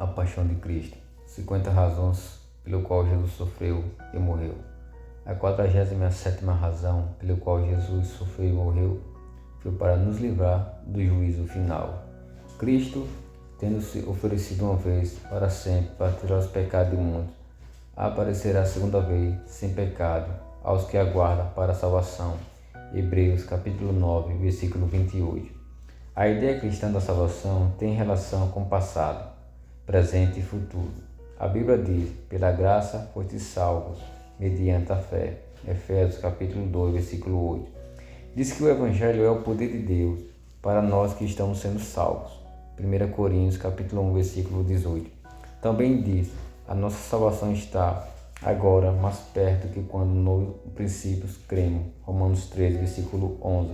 A paixão de Cristo. 50 razões pelo qual Jesus sofreu e morreu. A 47ª razão pelo qual Jesus sofreu e morreu foi para nos livrar do juízo final. Cristo, tendo se oferecido uma vez para sempre para tirar os pecados do mundo, aparecerá a segunda vez sem pecado aos que aguardam para a salvação. Hebreus capítulo 9, versículo 28. A ideia cristã da salvação tem relação com o passado, presente e futuro. A Bíblia diz: pela graça foste salvos, mediante a fé. Efésios capítulo 2, versículo 8. Diz que o Evangelho é o poder de Deus para nós que estamos sendo salvos. 1 Coríntios capítulo 1, versículo 18. Também diz: a nossa salvação está agora mais perto que quando no princípio cremos. Romanos 13, versículo 11.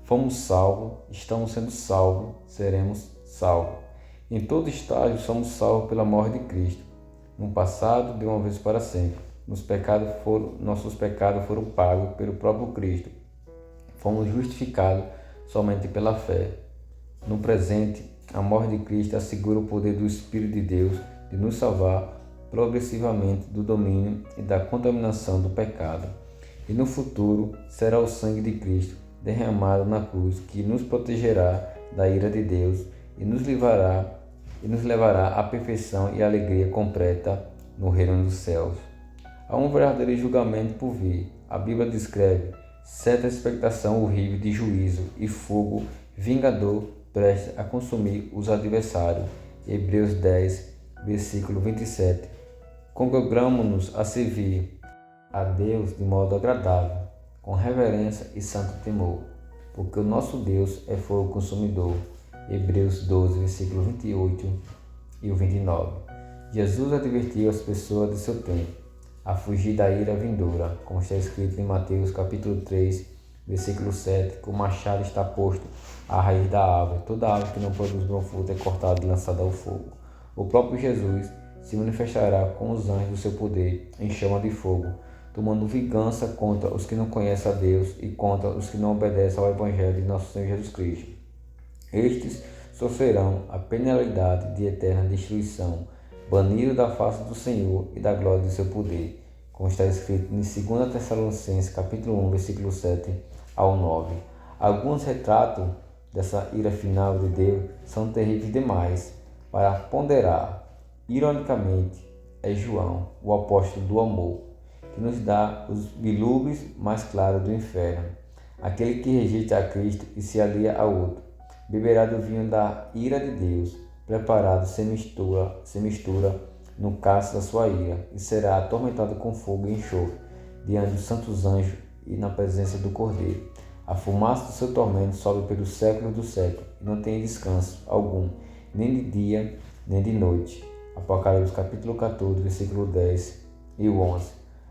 Fomos salvos, estamos sendo salvos, seremos salvos. Em todo estágio somos salvos pela morte de Cristo. No passado, de uma vez para sempre. Nossos pecados foram pagos pelo próprio Cristo. Fomos justificados somente pela fé. No presente, a morte de Cristo assegura o poder do Espírito de Deus de nos salvar progressivamente do domínio e da contaminação do pecado. E no futuro, será o sangue de Cristo derramado na cruz que nos protegerá da ira de Deus e nos levará à perfeição e alegria completa no reino dos céus. Há um verdadeiro julgamento por vir. A Bíblia descreve certa expectação horrível de juízo e fogo vingador prestes a consumir os adversários. Hebreus 10, versículo 27. Congregamos-nos a servir a Deus de modo agradável, com reverência e santo temor, porque o nosso Deus é fogo consumidor. Hebreus 12, versículo 28 e o 29. Jesus advertiu as pessoas de seu tempo a fugir da ira vindoura, como está escrito em Mateus capítulo 3, versículo 7, que o machado está posto à raiz da árvore. Toda árvore que não produz bom fruto é cortada e lançada ao fogo. O próprio Jesus se manifestará com os anjos do seu poder em chama de fogo, tomando vingança contra os que não conhecem a Deus e contra os que não obedecem ao Evangelho de nosso Senhor Jesus Cristo. Estes sofrerão a penalidade de eterna destruição, banidos da face do Senhor e da glória do seu poder, como está escrito em 2 Tessalonicenses capítulo 1, versículo 7 ao 9. Alguns retratos dessa ira final de Deus são terríveis demais para ponderar. Ironicamente, é João, o apóstolo do amor, que nos dá os vilubres mais claros do inferno. Aquele que rejeita a Cristo e se alia a outro beberá do vinho da ira de Deus, preparado sem mistura no cálice da sua ira, e será atormentado com fogo e enxofre, diante dos santos anjos e na presença do Cordeiro. A fumaça do seu tormento sobe pelos séculos dos séculos, e não tem descanso algum, nem de dia, nem de noite. Apocalipse capítulo 14, versículo 10 e 11.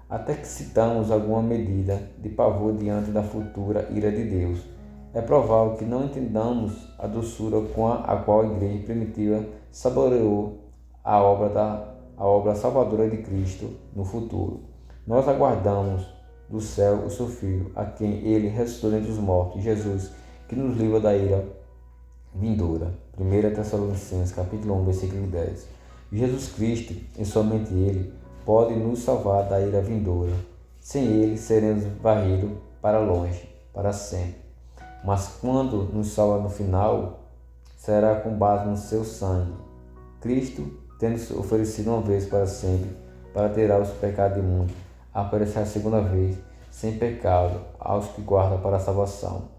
Até que citamos alguma medida de pavor diante da futura ira de Deus. É provável que não entendamos a doçura com a qual a igreja primitiva saboreou a obra salvadora de Cristo no futuro. Nós aguardamos do céu o seu Filho, a quem ele ressuscitou dentre os mortos, Jesus, que nos livra da ira vindoura. 1 Tessalonicenses capítulo 1, versículo 10. Jesus Cristo, e somente ele, pode nos salvar da ira vindoura. Sem ele, seremos varridos para longe, para sempre. Mas quando nos salva no final, será com base no seu sangue. Cristo, tendo se oferecido uma vez para sempre, para tirar os pecados do mundo, aparecerá a segunda vez, sem pecado, aos que guardam para a salvação.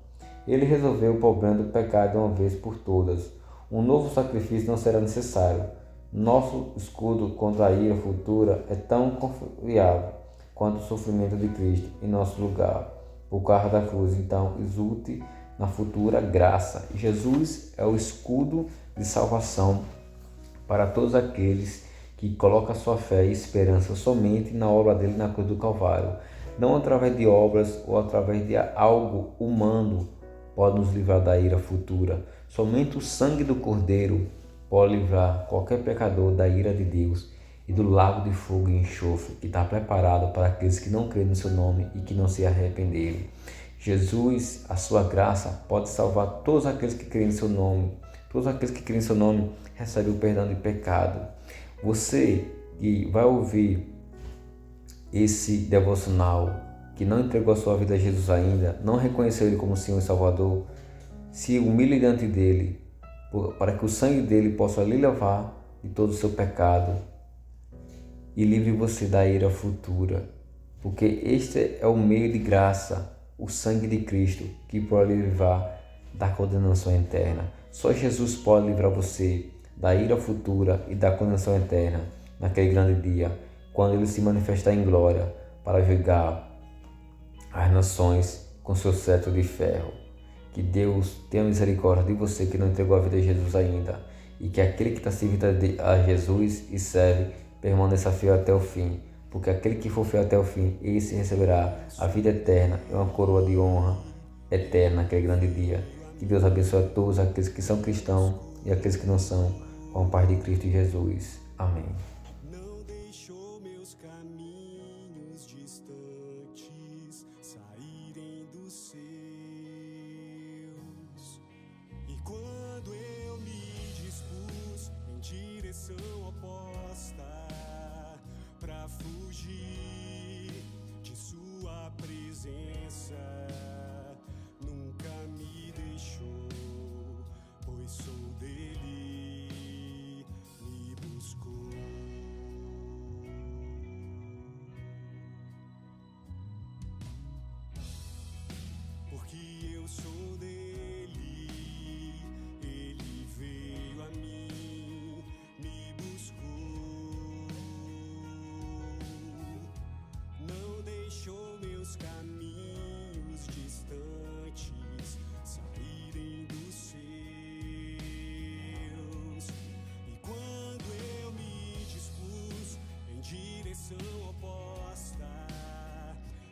Ele resolveu o problema do pecado de uma vez por todas. Um novo sacrifício não será necessário. Nosso escudo contra a ira futura é tão confiável quanto o sofrimento de Cristo em nosso lugar. Por causa da cruz, então, exulte na futura graça. Jesus é o escudo de salvação para todos aqueles que colocam sua fé e esperança somente na obra dele na cruz do Calvário. Não através de obras ou através de algo humano pode nos livrar da ira futura. Somente o sangue do Cordeiro pode livrar qualquer pecador da ira de Deus e do lago de fogo e enxofre que está preparado para aqueles que não creem no seu nome e que não se arrependerem. Jesus, a sua graça, pode salvar todos aqueles que creem no seu nome, Todos aqueles que creem em seu nome recebem o perdão de pecado. Você que vai ouvir esse devocional, que não entregou a sua vida a Jesus ainda, não reconheceu Ele como Senhor e Salvador, se humilhe diante dEle, para que o sangue dEle possa lhe lavar de todo o seu pecado e livre você da ira futura. Porque este é o meio de graça, o sangue de Cristo, que pode livrar da condenação eterna. Só Jesus pode livrar você da ira futura e da condenação eterna naquele grande dia, quando Ele se manifestar em glória para julgar as nações com seu cetro de ferro. Que Deus tenha misericórdia de você que não entregou a vida a Jesus ainda, e que aquele que está servindo a Jesus e serve permaneça fiel até o fim, porque aquele que for fiel até o fim, esse receberá a vida eterna e uma coroa de honra eterna naquele grande dia. Que Deus abençoe a todos aqueles que são cristãos e aqueles que não são, com a paz de Cristo Jesus. Amém. Não deixou meus caminhos distantes saírem dos seus. E quando eu me dispus em direção oposta pra fugir de sua presença, nunca me deixou, pois sou dele, me buscou. Porque eu sou dele, ele veio a mim, me buscou. Não deixou meus caminhos distantes saírem dos seus. E quando eu me dispus em direção oposta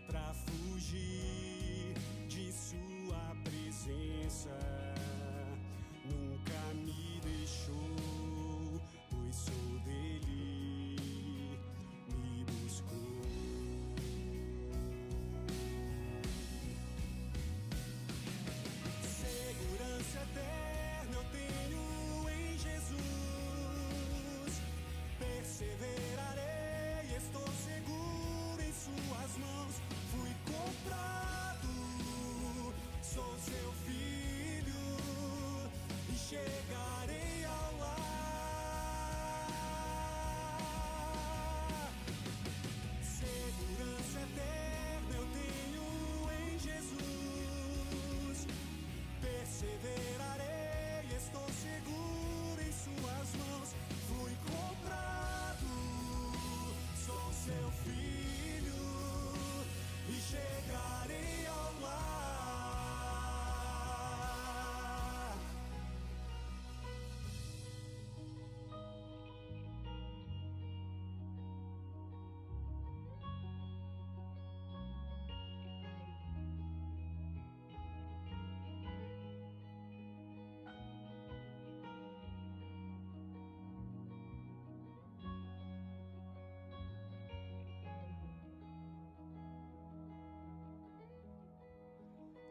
pra fugir de sua presença, nunca me deixou, pois sou dele, me buscou. Segurança eterna eu tenho em Jesus, perseverarei, estou seguro em suas mãos. Fui comprado, sou seu filho e chegarei ao lar. Segurança eterna eu tenho em Jesus, perseverarei, estou seguro em suas mãos. Fui comprado, sou seu filho e chegarei ao lar.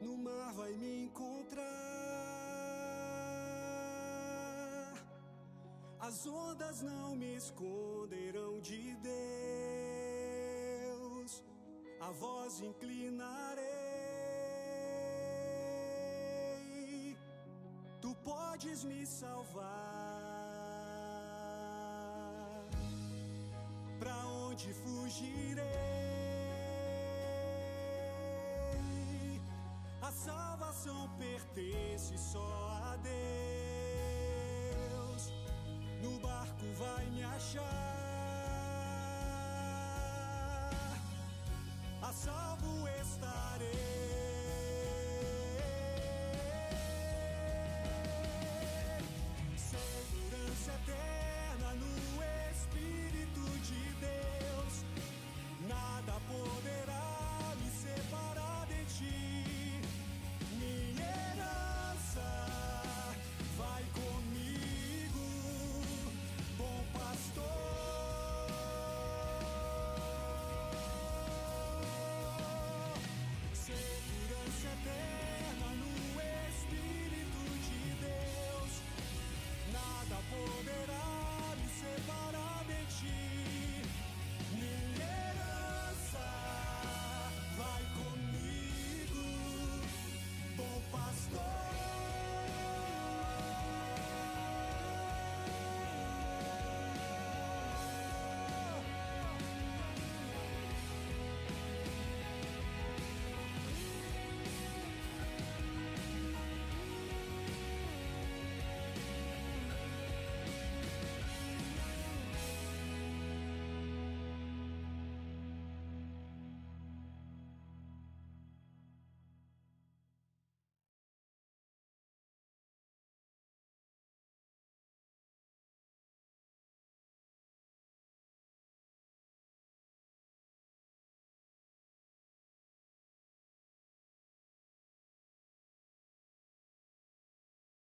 No mar vai me encontrar, as ondas não me esconderão de Deus, a voz inclinarei, tu podes me salvar. Pra onde fugirei? A salvação pertence só a Deus. No barco vai me achar, a salvo estarei.